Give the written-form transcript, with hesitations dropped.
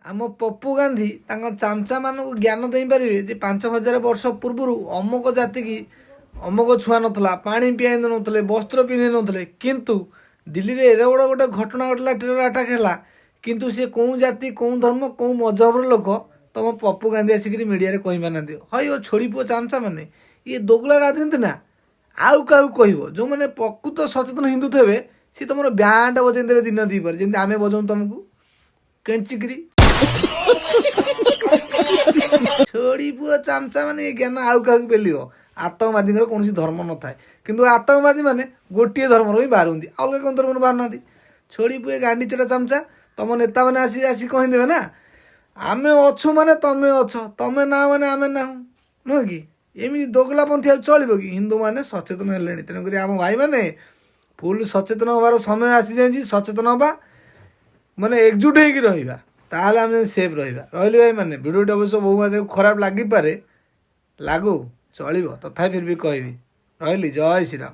ଆମ ପପୁ ଗାନ୍ଧୀ ତାଙ୍କ ଚାମଚା ମାନଙ୍କୁ ଜ୍ଞାନ ଦେଇପାରିବେ ଯେ 5000 ବର୍ଷ ପୂର୍ବରୁ ଅମକ ଜାତିକି ଅମକ ଛୁଆ ନଥିଲା, ପାଣି ପିଆଇ ଦେଉନଥିଲେ, ବସ୍ତ୍ର ପିନ୍ଧି ନଥିଲେ, କିନ୍ତୁ ଦିଲ୍ଲୀରେ ଏଡ଼େ ବଡ଼ ଗୋଟେ ଘଟଣା ଘଟିଲା, ଟେରର ଆଟାକ୍ ହେଲା, କିନ୍ତୁ ସେ କେଉଁ ଜାତି କେଉଁ ଧର୍ମ କେଉଁ ମଜହବର ଲୋକ ତମ ପପୁ ଗାନ୍ଧୀ ଆସିକିରି ମିଡ଼ିଆରେ କହିପାରୁନାହାନ୍ତି। ହଇ ଓ ଛୋଡ଼ି ପୁଅ ଚାମଚା ମାନେ ଇଏ ଦୋଗଲା ରାଜନୀତି ନା। ଆଉ କାହାକୁ କହିବ ଯେଉଁମାନେ ପ୍ରକୃତ ସଚେତନ ହିନ୍ଦୁ ଥିବେ ସେ ତମର ବ୍ୟାଣ୍ଡ ବଜେଇ ଦେବେ ଦିନ ଦ୍ୱିପହରେ, ଯେମିତି ଆମେ ବଜାଉଁ ତମକୁ କେଞ୍ଚିକିରି। ଛୋଡ଼ି ପୁଅ ଚାମଚା ମାନେ ଏ ଜ୍ଞାନ ଆଉ କାହାକୁ ପେଲିବ। ଆତଙ୍କବାଦୀଙ୍କର କୌଣସି ଧର୍ମ ନଥାଏ, କିନ୍ତୁ ଆତଙ୍କବାଦୀ ମାନେ ଗୋଟିଏ ଧର୍ମର ହିଁ ବାହାରନ୍ତି, ଅଲଗା କ'ଣ ଧର୍ମର ବାହାରୁନାହାନ୍ତି। ଛୋଡ଼ି ପୁଅ ଗାଣ୍ଡି ଚଟା ଚାମଚା ତମ ନେତାମାନେ ଆସି କହିଦେବେ ନା ଆମେ ଅଛୁ ମାନେ ତମେ ଅଛ, ତମେ ନା ମାନେ ଆମେ ନାହୁଁ, ନୁହେଁ କି? ଏମିତି ଦୋଗଲାପନ୍ଥୀ ଆଉ ଚଳିବ କି? ହିନ୍ଦୁମାନେ ସଚେତନ ହେଲେଣି, ତେଣୁକରି ଆମ ଭାଇମାନେ ଫୁଲ୍ ସଚେତନ ହେବାର ସମୟ ଆସିଯାଇଛି। ସଚେତନ ହେବା ମାନେ ଏକଜୁଟ ହେଇକି ରହିବା, ତାହେଲେ ଆମେ ସେଫ୍ ରହିବା। ରହିଲେ ଭାଇମାନେ ଭିଡ଼ିଓଟି ଅବଶ୍ୟ ବହୁ ମାତ୍ରାରେ ଖରାପ ଲାଗିପାରେ, ଲାଗୁ ଚଳିବ, ତଥାପି ଫିର୍ ବି କହିବି। ରହିଲି, ଜୟ ଶ୍ରୀରାମ।